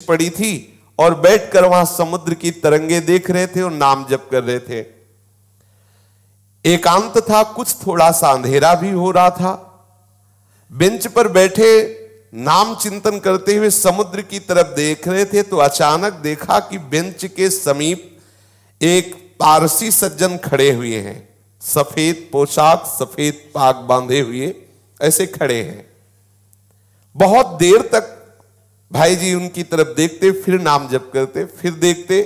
पड़ी थी और बैठकर वहां समुद्र की तरंगे देख रहे थे और नाम जप कर रहे थे। एकांत था, कुछ थोड़ा सा अंधेरा भी हो रहा था। बेंच पर बैठे नाम चिंतन करते हुए समुद्र की तरफ देख रहे थे तो अचानक देखा कि बेंच के समीप एक पारसी सज्जन खड़े हुए हैं। सफेद पोशाक, सफेद पाग बांधे हुए ऐसे खड़े हैं। बहुत देर तक भाई जी उनकी तरफ देखते, फिर नाम जप करते, फिर देखते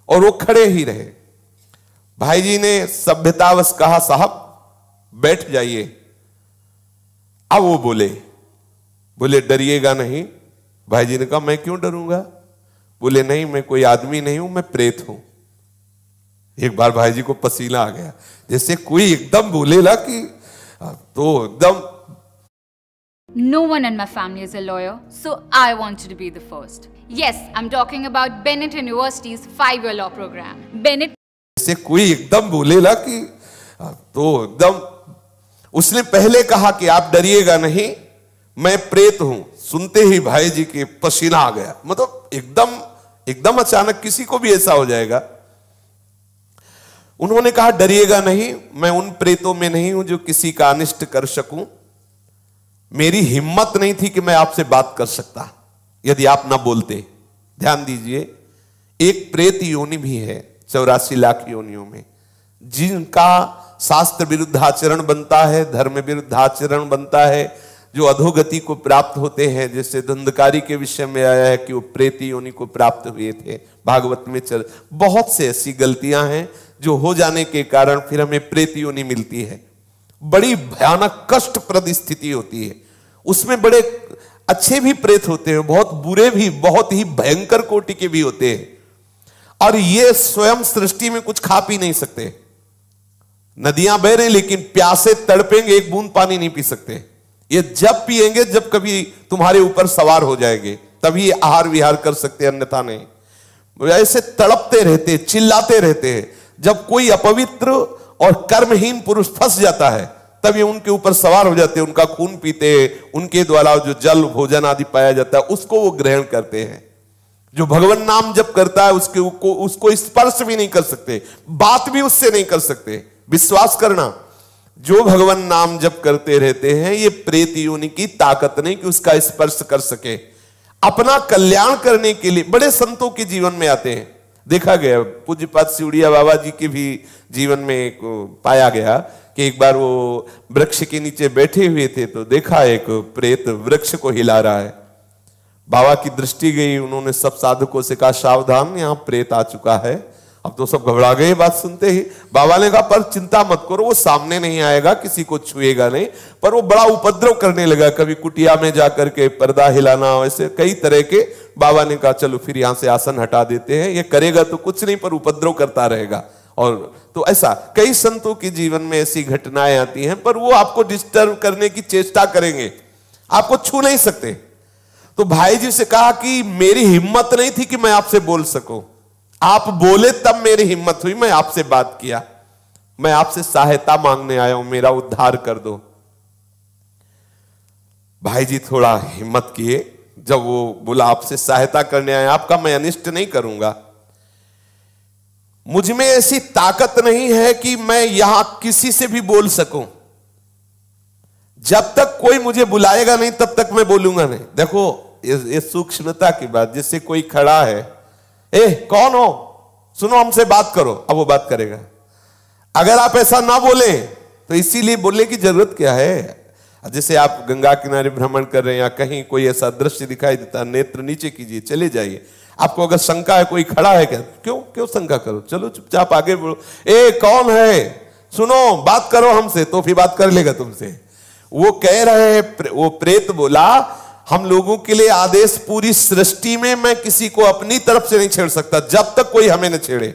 और वो खड़े ही रहे। भाई जी ने सभ्यतावश कहा, साहब बैठ जाइए। अब वो बोले डरिएगा नहीं। भाई जी ने कहा, मैं क्यों डरूंगा? बोले नहीं, मैं कोई आदमी नहीं हूं, मैं प्रेत हूं। एक बार भाई जी को पसीना आ गया, जैसे कोई एकदम बोलेला कि तो एकदम। No one in my family is a lawyer, so I wanted to be the first. Yes, I'm talking about Bennett University's 5-year law program. Bennett जैसे कोई एकदम बोलेला कि तो एकदम। उसने पहले कहा कि आप डरिएगा नहीं, मैं प्रेत हूं। सुनते ही भाई जी के पसीना आ गया। मतलब एकदम अचानक किसी को भी ऐसा हो जाएगा। उन्होंने कहा, डरिएगा नहीं, मैं उन प्रेतों में नहीं हूं जो किसी का अनिष्ट कर सकूं। मेरी हिम्मत नहीं थी कि मैं आपसे बात कर सकता यदि आप ना बोलते। ध्यान दीजिए, एक प्रेत योनि भी है 84 लाख योनियों में, जिनका शास्त्र विरुद्ध आचरण बनता है, धर्म विरुद्ध आचरण बनता है, जो अधोगति को प्राप्त होते हैं। जैसे धंधकारी के विषय में आया है कि वो प्रेत योनि को प्राप्त हुए थे, भागवत में बहुत से ऐसी गलतियां हैं जो हो जाने के कारण फिर हमें प्रेत योनि मिलती है। बड़ी भयानक कष्टप्रद स्थिति होती है। उसमें बड़े अच्छे भी प्रेत होते हैं, बहुत बुरे भी, बहुत ही भयंकर कोटि के भी होते हैं। और ये स्वयं सृष्टि में कुछ खा पी नहीं सकते। नदियां बह रही लेकिन प्यासे तड़पेंगे, एक बूंद पानी नहीं पी सकते। ये जब पिएंगे जब कभी तुम्हारे ऊपर सवार हो जाएंगे, तभी ये आहार विहार कर सकते, अन्यथा नहीं। ऐसे तड़पते रहते, चिल्लाते रहते हैं। जब कोई अपवित्र और कर्महीन पुरुष फंस जाता है तब ये उनके ऊपर सवार हो जाते हैं, उनका खून पीते, उनके द्वारा जो जल भोजन आदि पाया जाता है उसको वो ग्रहण करते हैं। जो भगवान नाम जप करता है उसको स्पर्श भी नहीं कर सकते, बात भी उससे नहीं कर सकते। विश्वास करना, जो भगवान नाम जप करते रहते हैं, ये प्रेत योनि की ताकत नहीं कि उसका स्पर्श कर सके। अपना कल्याण करने के लिए बड़े संतों के जीवन में आते हैं। देखा गया पूज्यपाद सिउड़िया बाबा जी के भी जीवन में एक पाया गया कि एक बार वो वृक्ष के नीचे बैठे हुए थे तो देखा एक प्रेत वृक्ष को हिला रहा है। बाबा की दृष्टि गई, उन्होंने सब साधकों से कहा, सावधान, यहां प्रेत आ चुका है। अब तो सब घबरा गए बात सुनते ही। बाबा ने कहा, पर चिंता मत करो, वो सामने नहीं आएगा, किसी को छुएगा नहीं। पर वो बड़ा उपद्रव करने लगा, कभी कुटिया में जाकर के पर्दा हिलाना, वैसे कई तरह के। बाबा ने कहा, चलो फिर यहां से आसन हटा देते हैं, ये करेगा तो कुछ नहीं पर उपद्रव करता रहेगा। और तो ऐसा कई संतों के जीवन में ऐसी घटनाएं आती हैं, पर वो आपको डिस्टर्ब करने की चेष्टा करेंगे, आपको छू नहीं सकते। तो भाई जी से कहा कि मेरी हिम्मत नहीं थी कि मैं आपसे बोल सकूं, आप बोले तब मेरी हिम्मत हुई, मैं आपसे बात किया। मैं आपसे सहायता मांगने आया हूं, मेरा उद्धार कर दो। भाई जी थोड़ा हिम्मत किए, जब वो बोला आपसे सहायता करने आया, आपका मैं अनिष्ट नहीं करूंगा, मुझ में ऐसी ताकत नहीं है कि मैं यहां किसी से भी बोल सकूं। जब तक कोई मुझे बुलाएगा नहीं तब तक मैं बोलूंगा नहीं। देखो ये सूक्ष्मता की बात। जैसे कोई खड़ा है, कौन हो, सुनो हमसे बात करो, अब वो बात करेगा। अगर आप ऐसा ना बोले तो इसीलिए बोलने की जरूरत क्या है। जैसे आप गंगा किनारे भ्रमण कर रहे हैं या कहीं कोई ऐसा दृश्य दिखाई देता, नेत्र नीचे कीजिए, चले जाइए। आपको अगर शंका है कोई खड़ा है क्या, क्यों शंका करो, चलो चुपचाप आगे बोलो, कौन है, सुनो बात करो हमसे, तो फिर बात कर लेगा तुमसे। वो कह रहे हैं, वो प्रेत बोला, हम लोगों के लिए आदेश पूरी सृष्टि में मैं किसी को अपनी तरफ से नहीं छेड़ सकता जब तक कोई हमें न छेड़े।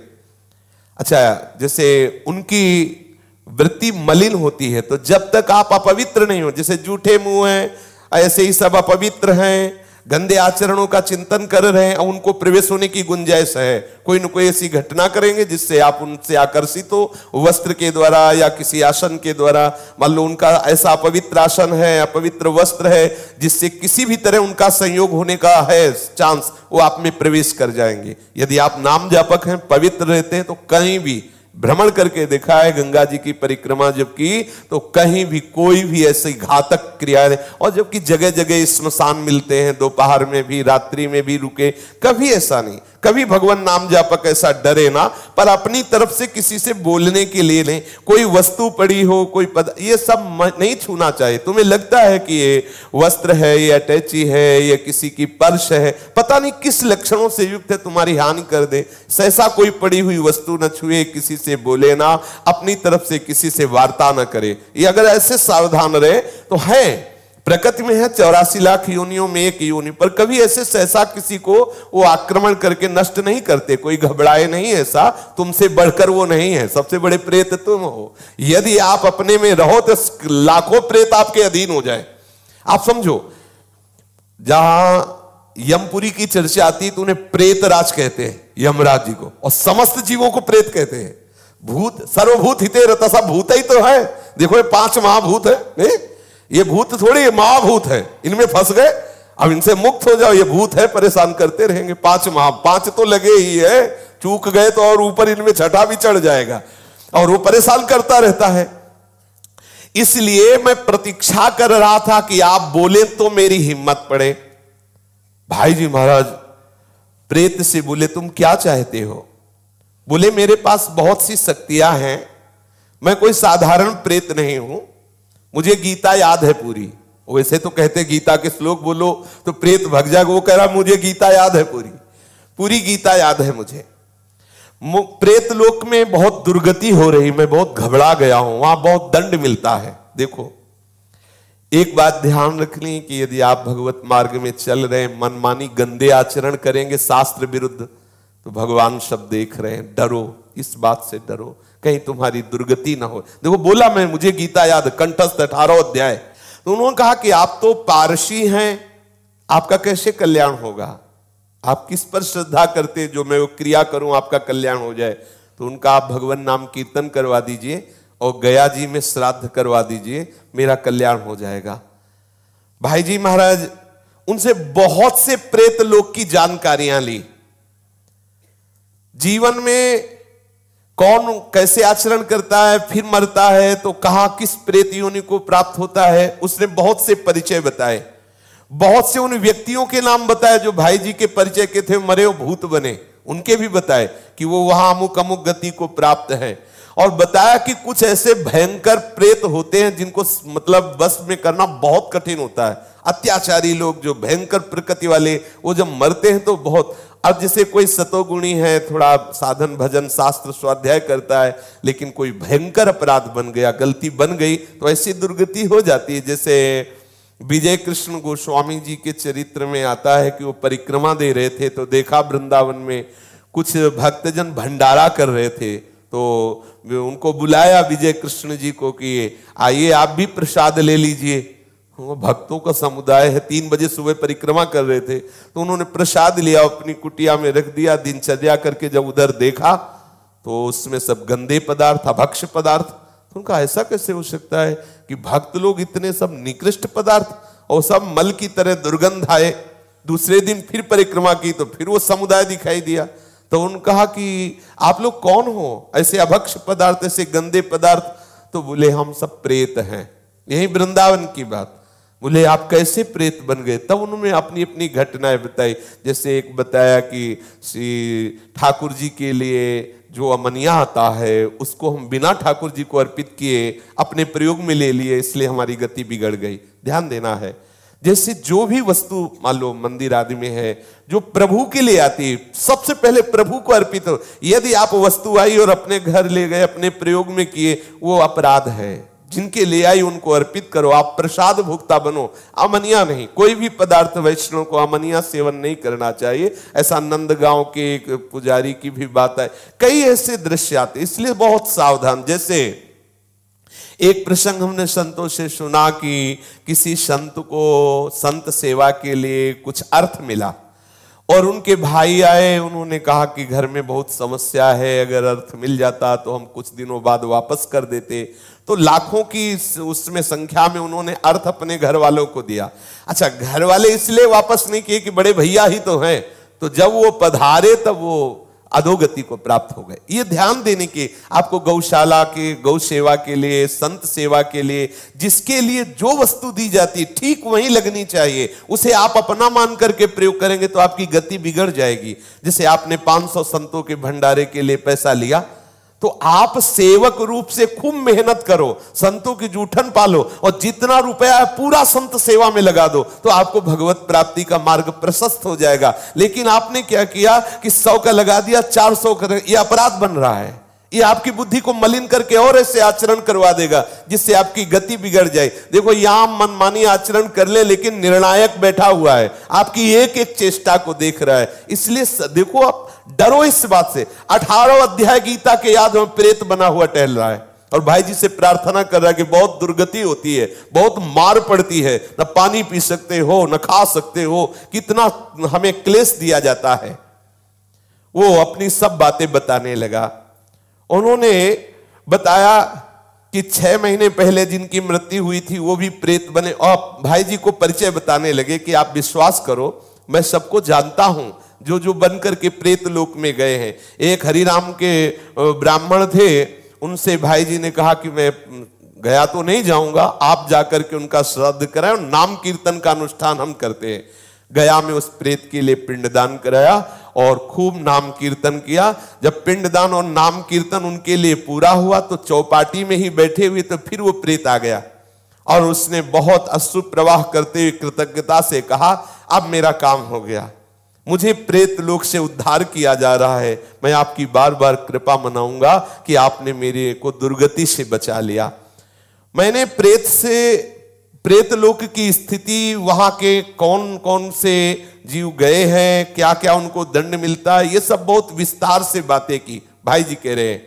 अच्छा, जैसे उनकी वृत्ति मलिन होती है तो जब तक आप अपवित्र नहीं हो, जैसे जूठे मुंह हैं ऐसे ही सब अपवित्र हैं, गंदे आचरणों का चिंतन कर रहे हैं और उनको प्रवेश होने की गुंजाइश है, कोई न कोई ऐसी घटना करेंगे जिससे आप उनसे आकर्षित हो, वस्त्र के द्वारा या किसी आसन के द्वारा। मान लो उनका ऐसा अपवित्र आसन है, अपवित्र वस्त्र है, जिससे किसी भी तरह उनका संयोग होने का है चांस, वो आप में प्रवेश कर जाएंगे। यदि आप नाम जापक हैं, पवित्र रहते हैं, तो कहीं भी भ्रमण करके देखा है गंगा जी की परिक्रमा जब की, तो कहीं भी कोई भी ऐसी घातक क्रिया नहीं। और जबकि जगह जगह स्मशान मिलते हैं, दोपहर में भी रात्रि में भी रुके, कभी ऐसा नहीं, कभी भगवान नाम जापक ऐसा डरे ना, पर अपनी तरफ से किसी से बोलने के लिए नहीं। कोई वस्तु पड़ी हो, कोई पद, ये सब नहीं छूना चाहिए। तुम्हें लगता है कि ये वस्त्र है, ये अटैची है, ये किसी की पर्स है, पता नहीं किस लक्षणों से युक्त है, तुम्हारी हानि कर दे, ऐसा कोई पड़ी हुई वस्तु न छुए, किसी से बोले ना, अपनी तरफ से किसी से वार्ता न करे। ये अगर ऐसे सावधान रहे तो है, प्रकृति में है 84 लाख योनियों में एक योनि, पर कभी ऐसे सहसा किसी को वो आक्रमण करके नष्ट नहीं करते, कोई घबराए नहीं, ऐसा तुमसे बढ़कर वो नहीं है, सबसे बड़े प्रेत तुम हो। यदि आप अपने में रहो तो लाखों प्रेत आपके अधीन हो जाए। आप समझो, जहां यमपुरी की चर्चा आती है तो उन्हें प्रेत राज कहते हैं, यमराज जी को, और समस्त जीवों को प्रेत कहते हैं। भूत सर्वभूत हिते रतसा, भूत ही तो है। देखो ये 5 महाभूत है, नहीं ये भूत थोड़ी, ये महाभूत है, इनमें फंस गए, अब इनसे मुक्त हो जाओ। ये भूत है, परेशान करते रहेंगे। 5 तो लगे ही है, चूक गए तो और ऊपर इनमें छठा भी चढ़ जाएगा, और वो परेशान करता रहता है। इसलिए मैं प्रतीक्षा कर रहा था कि आप बोले तो मेरी हिम्मत पड़े। भाई जी महाराज प्रेत से बोले, तुम क्या चाहते हो? बोले, मेरे पास बहुत सी शक्तियां हैं, मैं कोई साधारण प्रेत नहीं हूं, मुझे गीता याद है पूरी। वैसे तो कहते गीता के श्लोक बोलो तो प्रेत भग जाएगा, वो कह रहा मुझे गीता याद है पूरी गीता याद है मुझे। प्रेत लोक में बहुत दुर्गति हो रही, मैं बहुत घबरा गया हूं, वहां बहुत दंड मिलता है। देखो एक बात ध्यान रखनी कि यदि आप भगवत मार्ग में चल रहे हैं, मनमानी गंदे आचरण करेंगे शास्त्र विरुद्ध, तो भगवान सब देख रहे हैं। डरो, इस बात से डरो कहीं तुम्हारी दुर्गति ना हो। देखो बोला मैं, मुझे गीता याद, कंठस्थ 18 अध्याय। तो उन्होंने कहा कि आप तो पारसी हैं, आपका कैसे कल्याण होगा? आप किस पर श्रद्धा करते जो मैं वो क्रिया करूं आपका कल्याण हो जाए? तो उनका आप भगवान नाम कीर्तन करवा दीजिए और गया जी में श्राद्ध करवा दीजिए, मेरा कल्याण हो जाएगा। भाई जी महाराज उनसे बहुत से प्रेत लोक की जानकारियां ली, जीवन में कौन कैसे आचरण करता है, फिर मरता है तो कहां किस प्रेत योनि को प्राप्त होता है, उसने बहुत से परिचय बताए, बहुत से उन व्यक्तियों के नाम बताए जो भाई जी के परिचय के थे, मरे वो भूत बने, उनके भी बताए कि वो वहां अमुक अमुक गति को प्राप्त है। और बताया कि कुछ ऐसे भयंकर प्रेत होते हैं जिनको मतलब बस में करना बहुत कठिन होता है। अत्याचारी लोग जो भयंकर प्रकृति वाले, वो जब मरते हैं तो बहुत, अब जैसे कोई सतोगुणी है, थोड़ा साधन भजन शास्त्र स्वाध्याय करता है, लेकिन कोई भयंकर अपराध बन गया, गलती बन गई, तो ऐसी दुर्गति हो जाती है। जैसे विजय कृष्ण गोस्वामी जी के चरित्र में आता है कि वो परिक्रमा दे रहे थे, तो देखा वृंदावन में कुछ भक्तजन भंडारा कर रहे थे, तो उनको बुलाया विजय कृष्ण जी को कि आइए आप भी प्रसाद ले लीजिए। भक्तों का समुदाय है, 3 बजे सुबह परिक्रमा कर रहे थे, तो उन्होंने प्रसाद लिया, अपनी कुटिया में रख दिया। दिनचर्या करके जब उधर देखा तो उसमें सब गंदे पदार्थ, अभक्ष्य पदार्थ। तो उनका ऐसा कैसे हो सकता है कि भक्त लोग इतने सब निकृष्ट पदार्थ, और सब मल की तरह दुर्गंध आए। दूसरे दिन फिर परिक्रमा की तो फिर वो समुदाय दिखाई दिया। तो उन्होंने कहा कि आप लोग कौन हो, ऐसे अभक्ष्य पदार्थ, ऐसे गंदे पदार्थ? तो बोले हम सब प्रेत हैं। यही वृंदावन की बात। बोले आप कैसे प्रेत बन गए? तब उन्होंने अपनी अपनी घटनाएं बताई। जैसे एक बताया कि श्री ठाकुर जी के लिए जो अमनिया आता है उसको हम बिना ठाकुर जी को अर्पित किए अपने प्रयोग में ले लिए, इसलिए हमारी गति बिगड़ गई। ध्यान देना है, जैसे जो भी वस्तु मान लो मंदिर आदि में है जो प्रभु के लिए आती है, सबसे पहले प्रभु को अर्पित हो। यदि आप वस्तु आई और अपने घर ले गए, अपने प्रयोग में किए, वो अपराध है। जिनके ले आई उनको अर्पित करो, आप प्रसाद भोक्ता बनो, अमनिया नहीं। कोई भी पदार्थ वैष्णव को अमनिया सेवन नहीं करना चाहिए। ऐसा नंदगांव के एक पुजारी की भी बात है। कई ऐसे दृश्य आते, इसलिए बहुत सावधान। जैसे एक प्रसंग हमने संतों से सुना कि किसी संत को संत सेवा के लिए कुछ अर्थ मिला और उनके भाई आए, उन्होंने कहा कि घर में बहुत समस्या है, अगर अर्थ मिल जाता तो हम कुछ दिनों बाद वापस कर देते। तो लाखों की उसमें संख्या में उन्होंने अर्थ अपने घर वालों को दिया। अच्छा, घर वाले इसलिए वापस नहीं किए कि बड़े भैया ही तो हैं, तो जब वो पधारे तब वो अधोगति को प्राप्त हो गए। ये ध्यान देने की आपको गौशाला के, गौ सेवा के लिए, संत सेवा के लिए, जिसके लिए जो वस्तु दी जाती है ठीक वही लगनी चाहिए। उसे आप अपना मान करके प्रयोग करेंगे तो आपकी गति बिगड़ जाएगी। जैसे आपने 500 संतों के भंडारे के लिए पैसा लिया, तो आप सेवक रूप से खूब मेहनत करो, संतों की जूठन पालो और जितना रुपया है पूरा संत सेवा में लगा दो, तो आपको भगवत प्राप्ति का मार्ग प्रशस्त हो जाएगा। लेकिन आपने क्या किया कि 100 का लगा दिया, 400 का, यह अपराध बन रहा है। ये आपकी बुद्धि को मलिन करके और ऐसे आचरण करवा देगा जिससे आपकी गति बिगड़ जाए। देखो, यहां मनमानी आचरण कर ले, लेकिन निर्णायक बैठा हुआ है, आपकी एक एक चेष्टा को देख रहा है। इसलिए देखो, आप डरो इस बात से। 18 अध्याय गीता के याद में प्रेत बना हुआ टहल रहा है और भाई जी से प्रार्थना कर रहा है कि बहुत दुर्गति होती है, बहुत मार पड़ती है, न पानी पी सकते हो, न खा सकते हो, कितना हमें क्लेश दिया जाता है। वो अपनी सब बातें बताने लगा। उन्होंने बताया कि 6 महीने पहले जिनकी मृत्यु हुई थी वो भी प्रेत बने, और भाई जी को परिचय बताने लगे कि आप विश्वास करो, मैं सबको जानता हूं जो जो बनकर के प्रेत लोक में गए हैं। एक हरिराम के ब्राह्मण थे, उनसे भाई जी ने कहा कि मैं गया तो नहीं जाऊंगा, आप जाकर के उनका श्राद्ध कराएं और नाम कीर्तन का अनुष्ठान हम करते हैं। गया में उस प्रेत के लिए पिंडदान कराया और खूब नाम कीर्तन किया। जब पिंडदान और नाम कीर्तन उनके लिए पूरा हुआ तो चौपाटी में ही बैठे हुए तो फिर वो प्रेत आ गया और उसने बहुत अश्रु प्रवाह करते हुए कृतज्ञता से कहा, अब मेरा काम हो गया, मुझे प्रेत लोक से उद्धार किया जा रहा है, मैं आपकी बार बार कृपा मनाऊंगा कि आपने मेरे को दुर्गति से बचा लिया। मैंने प्रेत लोक की स्थिति, वहां के कौन कौन से जीव गए हैं, क्या क्या उनको दंड मिलता है, ये सब बहुत विस्तार से बातें की। भाई जी कह रहे हैं,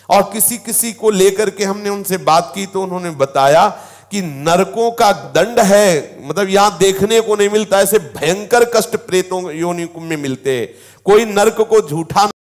और किसी किसी को लेकर के हमने उनसे बात की तो उन्होंने बताया कि नरकों का दंड है, मतलब यहां देखने को नहीं मिलता, ऐसे भयंकर कष्ट प्रेतों योनि में मिलते हैं। कोई नरक को झूठा